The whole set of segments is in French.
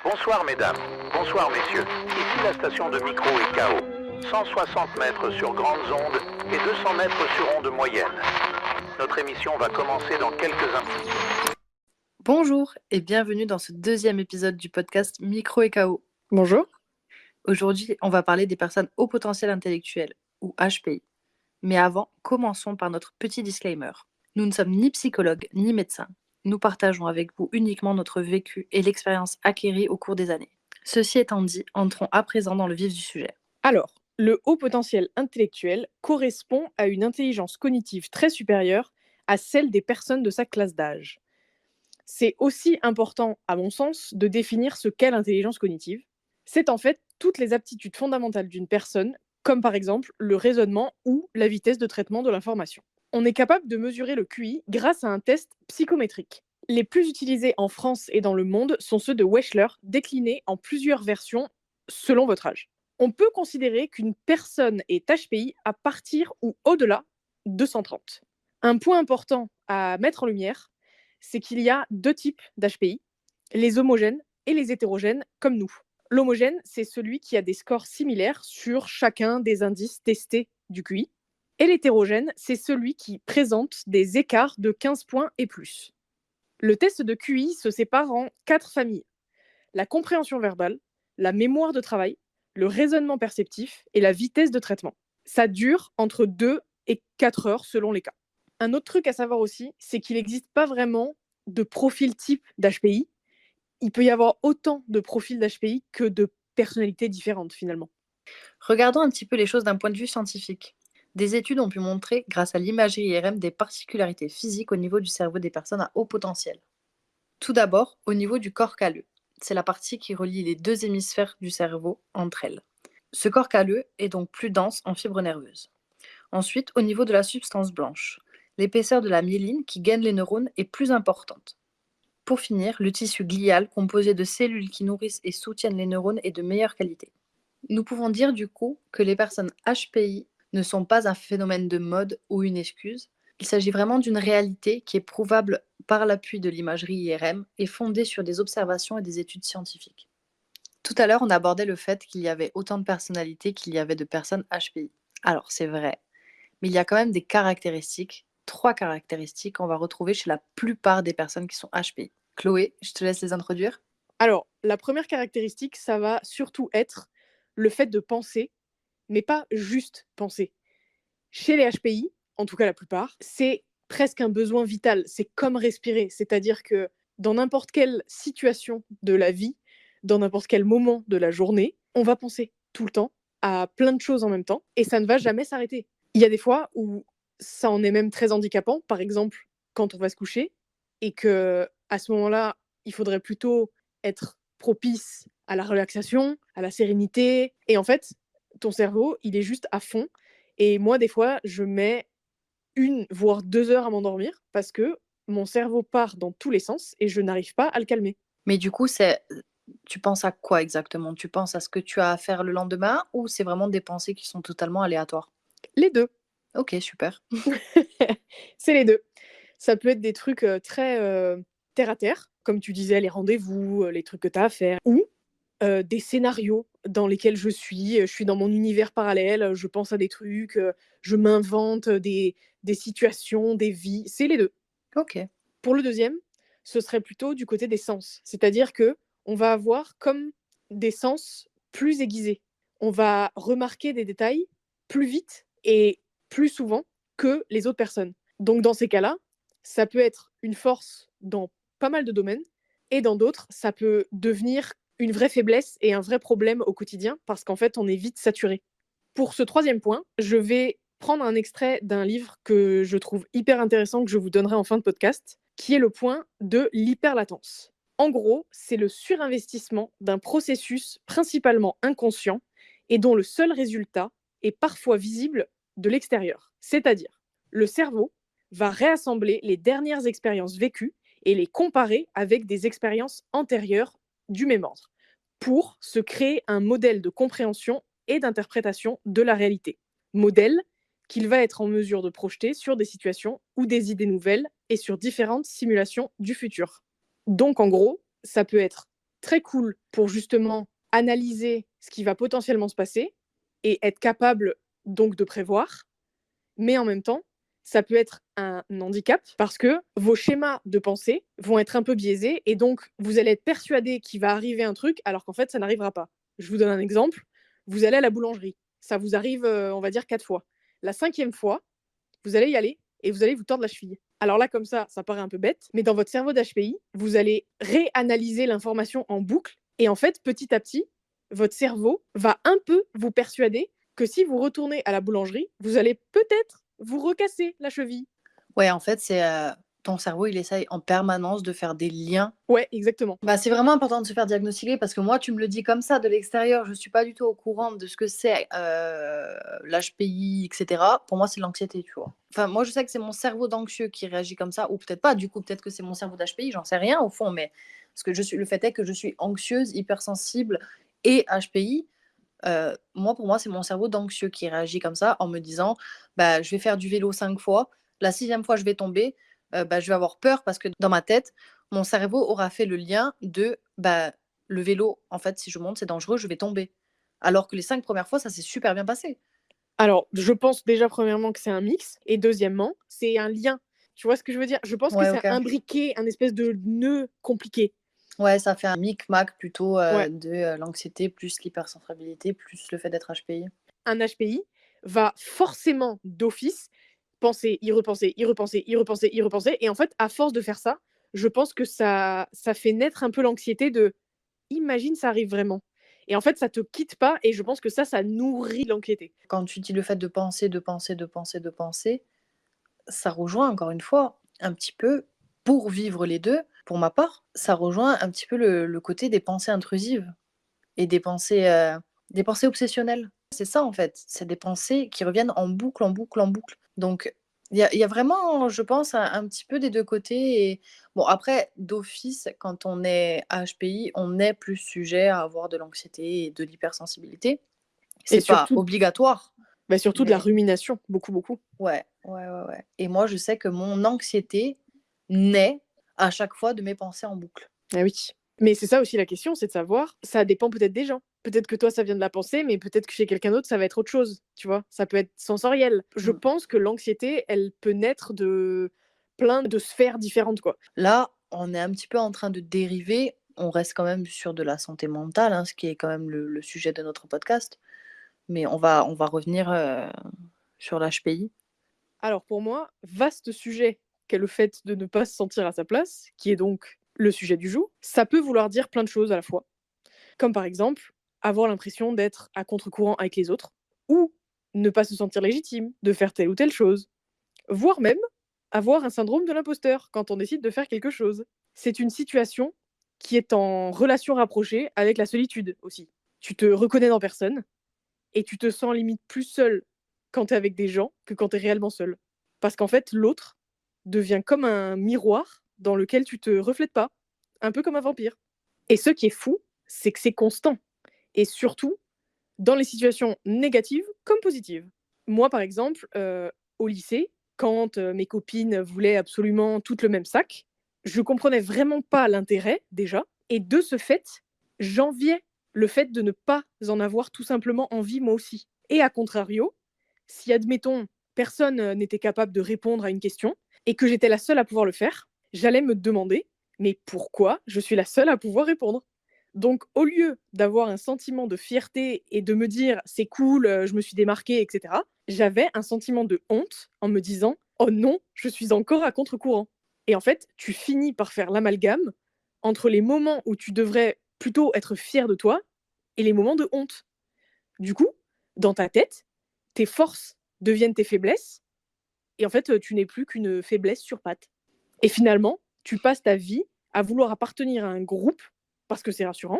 Bonsoir mesdames, bonsoir messieurs. Ici la station de micro et KO. 160 mètres sur grandes ondes et 200 mètres sur ondes moyennes. Notre émission va commencer dans quelques instants. Bonjour et bienvenue dans ce deuxième épisode du podcast Micro et KO. Bonjour. Aujourd'hui, on va parler des personnes haut potentiel intellectuel, ou HPI. Mais avant, commençons par notre petit disclaimer. Nous ne sommes ni psychologues ni médecins. Nous partageons avec vous uniquement notre vécu et l'expérience acquérie au cours des années. Ceci étant dit, entrons à présent dans le vif du sujet. Alors, le haut potentiel intellectuel correspond à une intelligence cognitive très supérieure à celle des personnes de sa classe d'âge. C'est aussi important, à mon sens, de définir ce qu'est l'intelligence cognitive. C'est en fait toutes les aptitudes fondamentales d'une personne, comme par exemple le raisonnement ou la vitesse de traitement de l'information. On est capable de mesurer le QI grâce à un test psychométrique. Les plus utilisés en France et dans le monde sont ceux de Wechsler, déclinés en plusieurs versions selon votre âge. On peut considérer qu'une personne est HPI à partir ou au-delà de 130. Un point important à mettre en lumière, c'est qu'il y a deux types d'HPI, les homogènes et les hétérogènes comme nous. L'homogène, c'est celui qui a des scores similaires sur chacun des indices testés du QI. Et l'hétérogène, c'est celui qui présente des écarts de 15 points et plus. Le test de QI se sépare en 4 familles. La compréhension verbale, la mémoire de travail, le raisonnement perceptif et la vitesse de traitement. Ça dure entre 2 et 4 heures selon les cas. Un autre truc à savoir aussi, c'est qu'il n'existe pas vraiment de profil type d'HPI. Il peut y avoir autant de profils d'HPI que de personnalités différentes finalement. Regardons un petit peu les choses d'un point de vue scientifique. Des études ont pu montrer, grâce à l'imagerie IRM, des particularités physiques au niveau du cerveau des personnes à haut potentiel. Tout d'abord, au niveau du corps calleux. C'est la partie qui relie les deux hémisphères du cerveau entre elles. Ce corps calleux est donc plus dense en fibres nerveuses. Ensuite, au niveau de la substance blanche, l'épaisseur de la myéline qui gaine les neurones est plus importante. Pour finir, le tissu glial composé de cellules qui nourrissent et soutiennent les neurones est de meilleure qualité. Nous pouvons dire du coup que les personnes HPI ne sont pas un phénomène de mode ou une excuse. Il s'agit vraiment d'une réalité qui est prouvable par l'appui de l'imagerie IRM et fondée sur des observations et des études scientifiques. Tout à l'heure, on abordait le fait qu'il y avait autant de personnalités qu'il y avait de personnes HPI. Alors, c'est vrai, mais il y a quand même des caractéristiques, 3 caractéristiques qu'on va retrouver chez la plupart des personnes qui sont HPI. Chloé, je te laisse les introduire. Alors, la première caractéristique, ça va surtout être le fait de penser, mais pas juste penser. Chez les HPI, en tout cas la plupart, c'est presque un besoin vital. C'est comme respirer. C'est-à-dire que dans n'importe quelle situation de la vie, dans n'importe quel moment de la journée, on va penser tout le temps à plein de choses en même temps et ça ne va jamais s'arrêter. Il y a des fois où ça en est même très handicapant, par exemple quand on va se coucher et que à ce moment-là, il faudrait plutôt être propice à la relaxation, à la sérénité. Et en fait, ton cerveau, il est juste à fond. Et moi, des fois, je mets 1 voire 2 heures à m'endormir parce que mon cerveau part dans tous les sens et je n'arrive pas à le calmer. Mais du coup, tu penses à quoi exactement? Tu penses à ce que tu as à faire le lendemain ou c'est vraiment des pensées qui sont totalement aléatoires? Les 2. Ok, super. C'est les 2. Ça peut être des trucs très terre à terre, comme tu disais, les rendez-vous, les trucs que tu as à faire, ou des scénarios dans lesquels je suis dans mon univers parallèle, je pense à des trucs, je m'invente des situations, des vies. C'est les 2. Ok. Pour le deuxième, ce serait plutôt du côté des sens. C'est-à-dire que on va avoir comme des sens plus aiguisés. On va remarquer des détails plus vite et plus souvent que les autres personnes. Donc dans ces cas-là, ça peut être une force dans pas mal de domaines et dans d'autres, ça peut devenir une vraie faiblesse et un vrai problème au quotidien parce qu'en fait, on est vite saturé. Pour ce troisième point, je vais prendre un extrait d'un livre que je trouve hyper intéressant, que je vous donnerai en fin de podcast, qui est le point de l'hyperlatence. En gros, c'est le surinvestissement d'un processus principalement inconscient et dont le seul résultat est parfois visible de l'extérieur. C'est-à-dire, le cerveau va réassembler les dernières expériences vécues et les comparer avec des expériences antérieures du même ordre pour se créer un modèle de compréhension et d'interprétation de la réalité. Modèle qu'il va être en mesure de projeter sur des situations ou des idées nouvelles et sur différentes simulations du futur. Donc en gros, ça peut être très cool pour justement analyser ce qui va potentiellement se passer et être capable donc de prévoir. Mais en même temps, ça peut être un handicap parce que vos schémas de pensée vont être un peu biaisés et donc vous allez être persuadé qu'il va arriver un truc alors qu'en fait ça n'arrivera pas. Je vous donne un exemple. Vous allez à la boulangerie. Ça vous arrive, on va dire 4 fois. La 5e fois, vous allez y aller et vous allez vous tordre la cheville. Alors là, comme ça paraît un peu bête, mais dans votre cerveau d'HPI, vous allez réanalyser l'information en boucle et en fait, petit à petit, votre cerveau va un peu vous persuader que si vous retournez à la boulangerie, vous allez peut-être vous recasser la cheville. Ouais, en fait, c'est ton cerveau, il essaye en permanence de faire des liens. Ouais, exactement. Bah, c'est vraiment important de se faire diagnostiquer parce que moi, tu me le dis comme ça de l'extérieur, je suis pas du tout au courant de ce que c'est l'HPI, etc. Pour moi, c'est l'anxiété, tu vois. Enfin, moi, je sais que c'est mon cerveau d'anxieux qui réagit comme ça, ou peut-être pas. Du coup, peut-être que c'est mon cerveau d'HPI, j'en sais rien au fond, mais parce que le fait est que je suis anxieuse, hypersensible et HPI. Moi, pour moi, c'est mon cerveau d'anxieux qui réagit comme ça en me disant bah, je vais faire du vélo 5 fois, la 6e fois, je vais tomber, bah, je vais avoir peur parce que dans ma tête, mon cerveau aura fait le lien de bah, le vélo, en fait, si je monte, c'est dangereux, je vais tomber. Alors que les 5 premières fois, ça s'est super bien passé. Alors, je pense déjà premièrement que c'est un mix et deuxièmement, c'est un lien. Tu vois ce que je veux dire? Je pense que Ouais, c'est ok. imbriqué, un espèce de nœud compliqué. Ouais, ça fait un micmac plutôt Ouais. de l'anxiété plus l'hypersensibilité plus le fait d'être HPI. Un HPI va forcément d'office penser, y repenser, y repenser, y repenser, y repenser. Et en fait, à force de faire ça, je pense que ça fait naître un peu l'anxiété de imagine ça arrive vraiment. Et en fait, ça te quitte pas et je pense que ça nourrit l'anxiété. Quand tu dis le fait de penser, de penser, de penser, de penser, ça rejoint encore une fois un petit peu, pour vivre les 2, pour ma part, ça rejoint un petit peu le côté des pensées intrusives et des pensées obsessionnelles. C'est ça en fait, c'est des pensées qui reviennent en boucle, en boucle, en boucle. Donc il y a vraiment, je pense, un petit peu des 2 côtés et bon après d'office, quand on est HPI, on est plus sujet à avoir de l'anxiété et de l'hypersensibilité. Et C'est pas surtout, obligatoire, surtout de la mais rumination, beaucoup, beaucoup. ouais, ouais, ouais, ouais. Et moi, je sais que mon anxiété naît à chaque fois de mes pensées en boucle. Ah oui. Mais c'est ça aussi la question, c'est de savoir, ça dépend peut-être des gens. Peut-être que toi, ça vient de la pensée, mais peut-être que chez quelqu'un d'autre, ça va être autre chose, tu vois? Ça peut être sensoriel. Je Mmh. pense que l'anxiété, elle peut naître de plein de sphères différentes, quoi. Là, on est un petit peu en train de dériver. On reste quand même sur de la santé mentale, hein, ce qui est quand même le sujet de notre podcast. Mais on va revenir sur l'HPI. Alors pour moi, vaste sujet qu'est le fait de ne pas se sentir à sa place, qui est donc le sujet du jour. Ça peut vouloir dire plein de choses à la fois. Comme par exemple, avoir l'impression d'être à contre-courant avec les autres, ou ne pas se sentir légitime de faire telle ou telle chose, voire même avoir un syndrome de l'imposteur quand on décide de faire quelque chose. C'est une situation qui est en relation rapprochée avec la solitude aussi. Tu te reconnais dans personne et tu te sens limite plus seul quand tu es avec des gens que quand tu es réellement seul. Parce qu'en fait, l'autre devient comme un miroir dans lequel tu te reflètes pas, un peu comme un vampire. Et ce qui est fou, c'est que c'est constant. Et surtout, dans les situations négatives comme positives. Moi, par exemple, au lycée, quand mes copines voulaient absolument toutes le même sac, je comprenais vraiment pas l'intérêt déjà. Et de ce fait, j'enviais le fait de ne pas en avoir tout simplement envie moi aussi. Et à contrario, si admettons, personne n'était capable de répondre à une question et que j'étais la seule à pouvoir le faire, j'allais me demander, mais pourquoi je suis la seule à pouvoir répondre? Donc, au lieu d'avoir un sentiment de fierté et de me dire c'est cool, je me suis démarquée, etc., j'avais un sentiment de honte en me disant oh non, je suis encore à contre-courant. Et en fait, tu finis par faire l'amalgame entre les moments où tu devrais plutôt être fier de toi et les moments de honte. Du coup, dans ta tête, tes forces deviennent tes faiblesses et en fait, tu n'es plus qu'une faiblesse sur pattes. Et finalement, tu passes ta vie à vouloir appartenir à un groupe parce que c'est rassurant,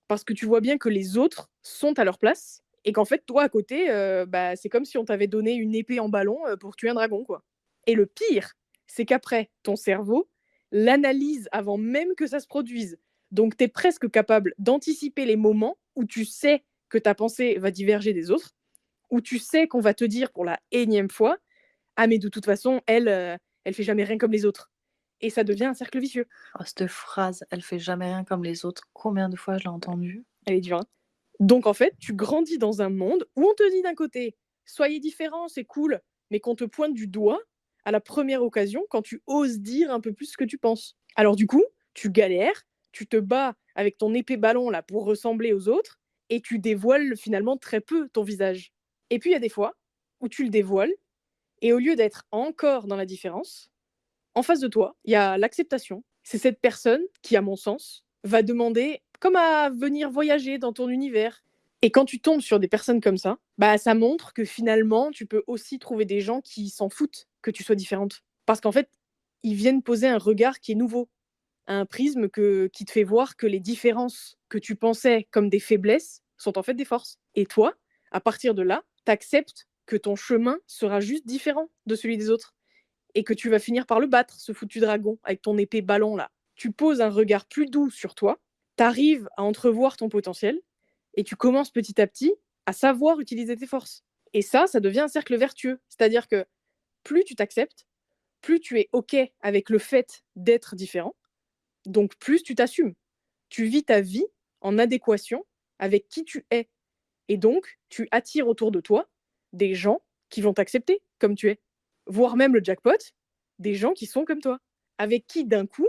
parce que tu vois bien que les autres sont à leur place et qu'en fait, toi, à côté, bah, c'est comme si on t'avait donné une épée en ballon, pour tuer un dragon, quoi. Et le pire, c'est qu'après, ton cerveau l'analyse avant même que ça se produise. Donc tu es presque capable d'anticiper les moments où tu sais que ta pensée va diverger des autres, où tu sais qu'on va te dire pour la énième fois: «Ah mais de toute façon, elle, elle fait jamais rien comme les autres». et ça devient un cercle vicieux. Oh, cette phrase, elle fait jamais rien comme les autres. Combien de fois je l'ai entendue? Elle est dure, hein. Donc en fait, tu grandis dans un monde où on te dit d'un côté, soyez différents, c'est cool, mais qu'on te pointe du doigt à la première occasion quand tu oses dire un peu plus ce que tu penses. Alors du coup, tu galères, tu te bats avec ton épée ballon là pour ressembler aux autres et tu dévoiles finalement très peu ton visage. Et puis il y a des fois où tu le dévoiles et au lieu d'être encore dans la différence, en face de toi, il y a l'acceptation. C'est cette personne qui, à mon sens, va demander comme à venir voyager dans ton univers. Et quand tu tombes sur des personnes comme ça, bah ça montre que finalement, tu peux aussi trouver des gens qui s'en foutent que tu sois différente. Parce qu'en fait, ils viennent poser un regard qui est nouveau, un prisme qui te fait voir que les différences que tu pensais comme des faiblesses sont en fait des forces. Et toi, à partir de là, tu acceptes que ton chemin sera juste différent de celui des autres et que tu vas finir par le battre, ce foutu dragon, avec ton épée ballon là. Tu poses un regard plus doux sur toi, tu arrives à entrevoir ton potentiel, et tu commences petit à petit à savoir utiliser tes forces. Et ça devient un cercle vertueux. C'est-à-dire que plus tu t'acceptes, plus tu es OK avec le fait d'être différent, donc plus tu t'assumes. Tu vis ta vie en adéquation avec qui tu es. Et donc, tu attires autour de toi des gens qui vont t'accepter comme tu es. Voire même le jackpot, des gens qui sont comme toi. Avec qui, d'un coup,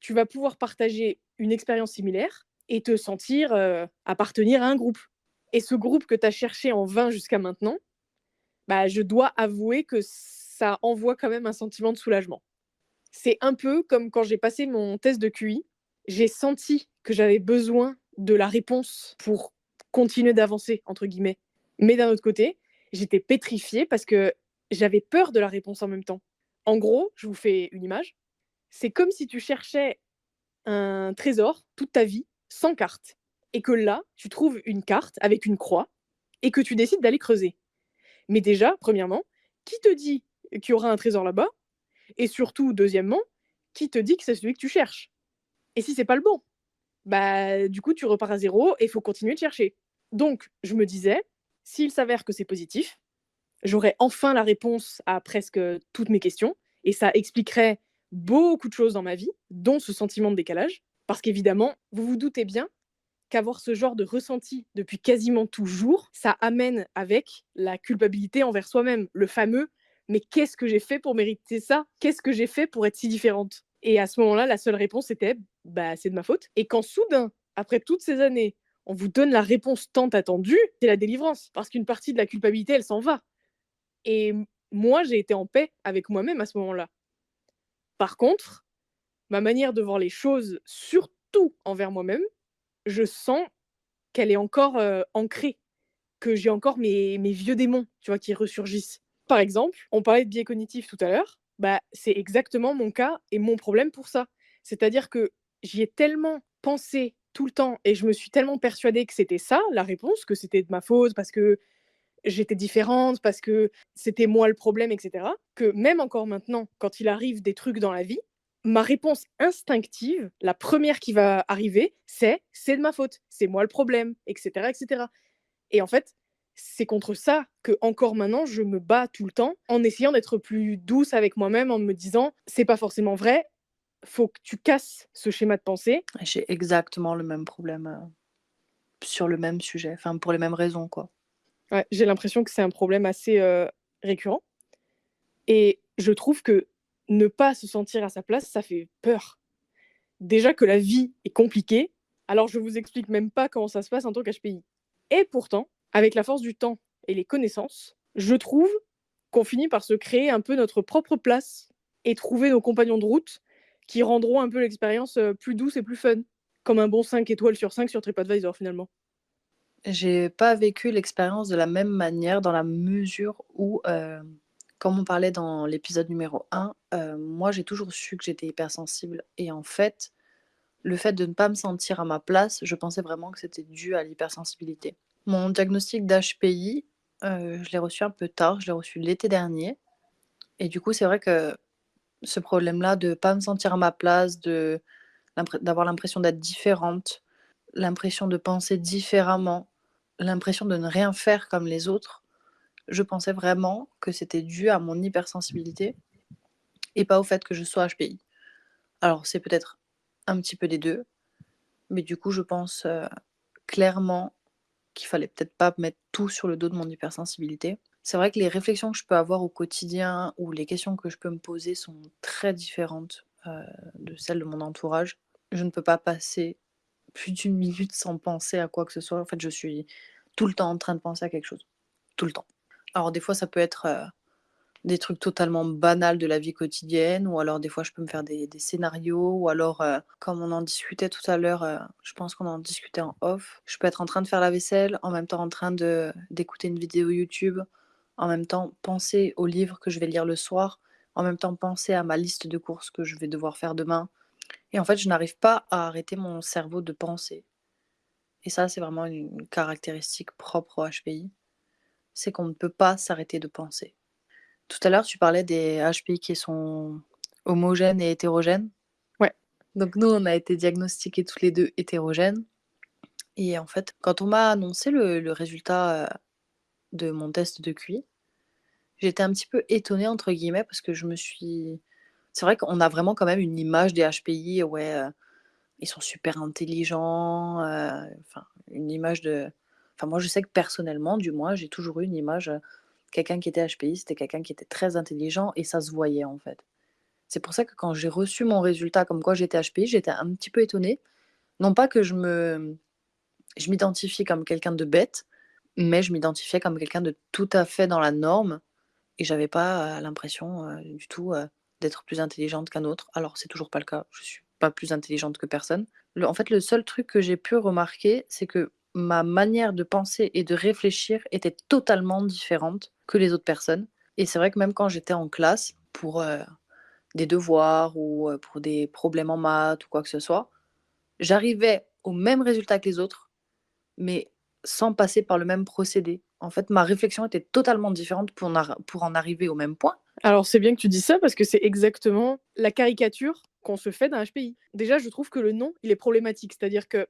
tu vas pouvoir partager une expérience similaire et te sentir appartenir à un groupe. Et ce groupe que tu as cherché en vain jusqu'à maintenant, bah, je dois avouer que ça envoie quand même un sentiment de soulagement. C'est un peu comme quand j'ai passé mon test de QI, j'ai senti que j'avais besoin de la réponse pour continuer d'avancer, entre guillemets. Mais d'un autre côté, j'étais pétrifiée parce que j'avais peur de la réponse en même temps. En gros, je vous fais une image. C'est comme si tu cherchais un trésor toute ta vie sans carte et que là, tu trouves une carte avec une croix et que tu décides d'aller creuser. Mais déjà, premièrement, qui te dit qu'il y aura un trésor là-bas? Et surtout, deuxièmement, qui te dit que c'est celui que tu cherches? Et si c'est pas le bon? Bah, du coup, tu repars à zéro et il faut continuer de chercher. Donc, je me disais, s'il s'avère que c'est positif, j'aurais enfin la réponse à presque toutes mes questions et ça expliquerait beaucoup de choses dans ma vie, dont ce sentiment de décalage. Parce qu'évidemment, vous vous doutez bien qu'avoir ce genre de ressenti depuis quasiment toujours, ça amène avec la culpabilité envers soi-même, le fameux mais qu'est-ce que j'ai fait pour mériter ça? Qu'est-ce que j'ai fait pour être si différente? Et à ce moment-là, la seule réponse était bah c'est de ma faute. Et quand soudain, après toutes ces années, on vous donne la réponse tant attendue, c'est la délivrance parce qu'une partie de la culpabilité, elle s'en va. Et moi, j'ai été en paix avec moi-même à ce moment-là. Par contre, ma manière de voir les choses, surtout envers moi-même, je sens qu'elle est encore ancrée, que j'ai encore mes vieux démons, tu vois, qui ressurgissent. Par exemple, on parlait de biais cognitifs tout à l'heure, bah, c'est exactement mon cas et mon problème pour ça. C'est-à-dire que j'y ai tellement pensé tout le temps et je me suis tellement persuadée que c'était ça la réponse, que c'était de ma faute parce que j'étais différente, parce que c'était moi le problème, etc. Que même encore maintenant, quand il arrive des trucs dans la vie, ma réponse instinctive, la première qui va arriver, c'est de ma faute, c'est moi le problème, etc., etc. Et en fait, c'est contre ça que encore maintenant je me bats tout le temps en essayant d'être plus douce avec moi-même, en me disant c'est pas forcément vrai, faut que tu casses ce schéma de pensée. J'ai exactement le même problème sur le même sujet, enfin pour les mêmes raisons, quoi. Ouais, j'ai l'impression que c'est un problème assez récurrent. Et je trouve que ne pas se sentir à sa place, ça fait peur. Déjà que la vie est compliquée, alors je vous explique même pas comment ça se passe en tant qu'HPI. Et pourtant, avec la force du temps et les connaissances, je trouve qu'on finit par se créer un peu notre propre place et trouver nos compagnons de route qui rendront un peu l'expérience plus douce et plus fun. Comme un bon 5 étoiles sur 5 sur TripAdvisor finalement. J'ai pas vécu l'expérience de la même manière dans la mesure où, comme on parlait dans l'épisode numéro 1, moi j'ai toujours su que j'étais hypersensible et en fait, le fait de ne pas me sentir à ma place, je pensais vraiment que c'était dû à l'hypersensibilité. Mon diagnostic d'HPI, je l'ai reçu un peu tard, je l'ai reçu l'été dernier et du coup, c'est vrai que ce problème-là de pas me sentir à ma place, d'avoir l'impression d'être différente, l'impression de penser différemment, l'impression de ne rien faire comme les autres, je pensais vraiment que c'était dû à mon hypersensibilité et pas au fait que je sois HPI. Alors, c'est peut-être un petit peu des 2, mais du coup, je pense, clairement qu'il fallait peut-être pas mettre tout sur le dos de mon hypersensibilité. C'est vrai que les réflexions que je peux avoir au quotidien ou les questions que je peux me poser sont très différentes, de celles de mon entourage. Je ne peux pas passer plus d'une minute sans penser à quoi que ce soit. En fait, je suis tout le temps en train de penser à quelque chose, tout le temps. Alors des fois, ça peut être, des trucs totalement banals de la vie quotidienne ou alors des fois je peux me faire des scénarios ou alors, comme on en discutait tout à l'heure, je pense qu'on en discutait en off, je peux être en train de faire la vaisselle, en même temps en train d'écouter une vidéo YouTube, en même temps penser au livre que je vais lire le soir, en même temps penser à ma liste de courses que je vais devoir faire demain et en fait, je n'arrive pas à arrêter mon cerveau de penser et ça, c'est vraiment une caractéristique propre au HPI, c'est qu'on ne peut pas s'arrêter de penser. Tout à l'heure, tu parlais des HPI qui sont homogènes et hétérogènes. Ouais. Donc nous, on a été diagnostiqués tous les 2 hétérogènes et en fait, quand on m'a annoncé le résultat, de mon test de QI, j'étais un petit peu «étonnée» entre guillemets parce que je me suis c'est vrai qu'on a vraiment quand même une image des HPI, ouais, ils sont super intelligents, enfin une image de enfin moi je sais que personnellement, du moins, j'ai toujours eu une image, quelqu'un qui était HPI, c'était quelqu'un qui était très intelligent et ça se voyait en fait. C'est pour ça que quand j'ai reçu mon résultat comme quoi j'étais HPI, j'étais un petit peu étonnée. Non pas que je m'identifiais comme quelqu'un de bête, mais je m'identifiais comme quelqu'un de tout à fait dans la norme et j'avais pas, l'impression, du tout, d'être plus intelligente qu'un autre. Alors c'est toujours pas le cas, je suis pas plus intelligente que personne. En fait, le seul truc que j'ai pu remarquer, c'est que ma manière de penser et de réfléchir était totalement différente que les autres personnes et c'est vrai que même quand j'étais en classe pour, des devoirs ou, pour des problèmes en maths ou quoi que ce soit, j'arrivais au même résultat que les autres, mais sans passer par le même procédé. En fait, ma réflexion était totalement différente pour en arriver au même point. Alors c'est bien que tu dis ça parce que c'est exactement la caricature qu'on se fait d'un HPI. Déjà, je trouve que le nom, il est problématique, c'est-à-dire que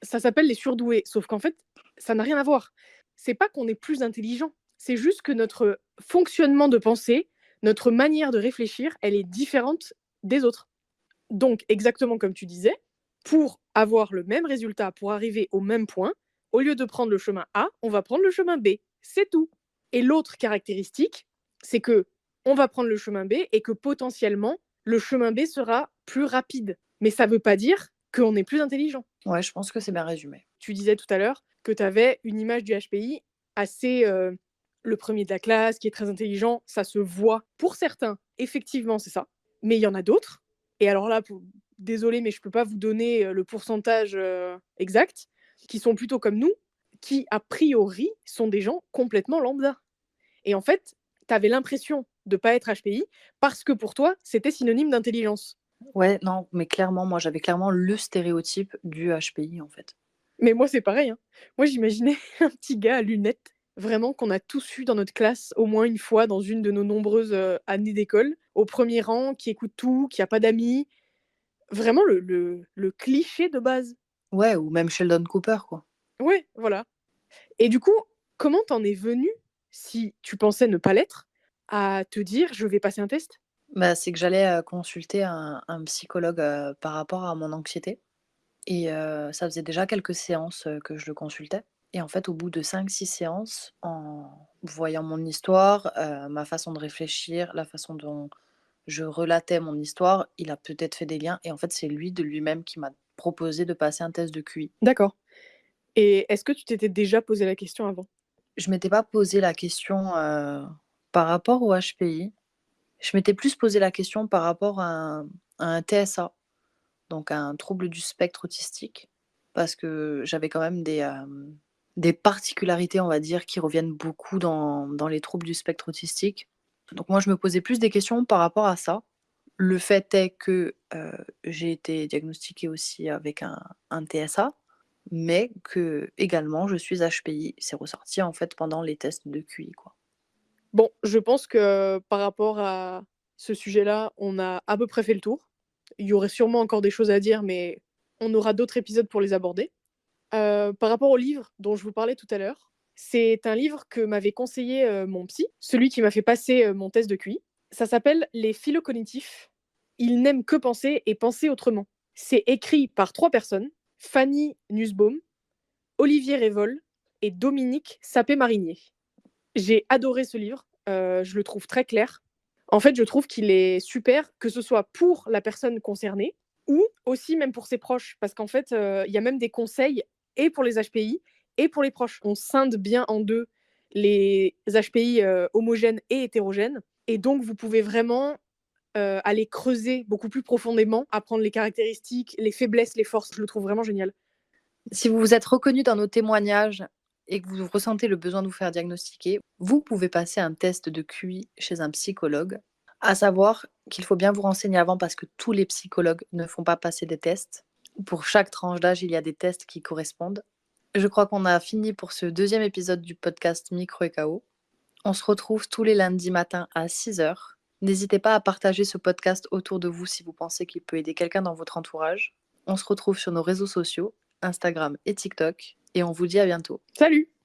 ça s'appelle les surdoués, sauf qu'en fait, ça n'a rien à voir. C'est pas qu'on est plus intelligent, c'est juste que notre fonctionnement de pensée, notre manière de réfléchir, elle est différente des autres. Donc, exactement comme tu disais, pour avoir le même résultat, pour arriver au même point, au lieu de prendre le chemin A, on va prendre le chemin B. C'est tout. Et l'autre caractéristique, c'est que on va prendre le chemin B et que potentiellement, le chemin B sera plus rapide. Mais ça ne veut pas dire qu'on est plus intelligent. Ouais, je pense que c'est bien résumé. Tu disais tout à l'heure que tu avais une image du HPI assez le premier de la classe, qui est très intelligent, ça se voit. Pour certains, effectivement, c'est ça. Mais il y en a d'autres. Et alors là, désolé, mais je ne peux pas vous donner le pourcentage exact, qui sont plutôt comme nous, qui a priori sont des gens complètement lambda. Et en fait, tu avais l'impression de ne pas être HPI parce que pour toi, c'était synonyme d'intelligence. Ouais, non, mais clairement, moi, j'avais clairement le stéréotype du HPI, en fait. Mais moi, c'est pareil, hein. Moi, j'imaginais un petit gars à lunettes, vraiment qu'on a tous eu dans notre classe au moins une fois dans une de nos nombreuses, années d'école, au premier rang, qui écoute tout, qui a pas d'amis. Vraiment le cliché de base. Ouais, ou même Sheldon Cooper, quoi. Ouais, voilà. Et du coup, comment t'en es venu, si tu pensais ne pas l'être, à te dire: «Je vais passer un test»? Bah, c'est que j'allais, consulter un psychologue, par rapport à mon anxiété et ça faisait déjà quelques séances, que je le consultais et en fait, au bout de 5 6 séances, en voyant mon histoire, ma façon de réfléchir, la façon dont je relatais mon histoire, il a peut-être fait des liens et en fait, c'est lui, de lui-même, qui m'a proposé de passer un test de QI. D'accord. Et est-ce que tu t'étais déjà posé la question avant? Je m'étais pas posé la question, par rapport au HPI. Je m'étais plus posé la question par rapport à un TSA, donc un trouble du spectre autistique, parce que j'avais quand même des particularités, on va dire, qui reviennent beaucoup dans les troubles du spectre autistique. Donc moi, je me posais plus des questions par rapport à ça. Le fait est que, j'ai été diagnostiquée aussi avec un TSA, mais que également je suis HPI. C'est ressorti, en fait, pendant les tests de QI, quoi. Bon, je pense que par rapport à ce sujet-là, on a à peu près fait le tour. Il y aurait sûrement encore des choses à dire, mais on aura d'autres épisodes pour les aborder. Par rapport au livre dont je vous parlais tout à l'heure, c'est un livre que m'avait conseillé, mon psy, celui qui m'a fait passer, mon test de QI. Ça s'appelle «Les phylocognitifs» Il n'aime que penser et penser autrement. C'est écrit par 3 personnes, Fanny Nussbaum, Olivier Révol et Dominique Sapé-Marinier. J'ai adoré ce livre, je le trouve très clair. En fait, je trouve qu'il est super, que ce soit pour la personne concernée ou aussi même pour ses proches. Parce qu'en fait, il y a même des conseils et pour les HPI et pour les proches. On scinde bien en deux les HPI homogènes et hétérogènes. Et donc, vous pouvez vraiment aller creuser beaucoup plus profondément, apprendre les caractéristiques, les faiblesses, les forces. Je le trouve vraiment génial. Si vous vous êtes reconnu dans nos témoignages et que vous ressentez le besoin de vous faire diagnostiquer, vous pouvez passer un test de QI chez un psychologue. À savoir qu'il faut bien vous renseigner avant parce que tous les psychologues ne font pas passer des tests. Pour chaque tranche d'âge, il y a des tests qui correspondent. Je crois qu'on a fini pour ce 2e épisode du podcast Micro et KO. On se retrouve tous les lundis matins à 6h. N'hésitez pas à partager ce podcast autour de vous si vous pensez qu'il peut aider quelqu'un dans votre entourage. On se retrouve sur nos réseaux sociaux, Instagram et TikTok, et on vous dit à bientôt. Salut!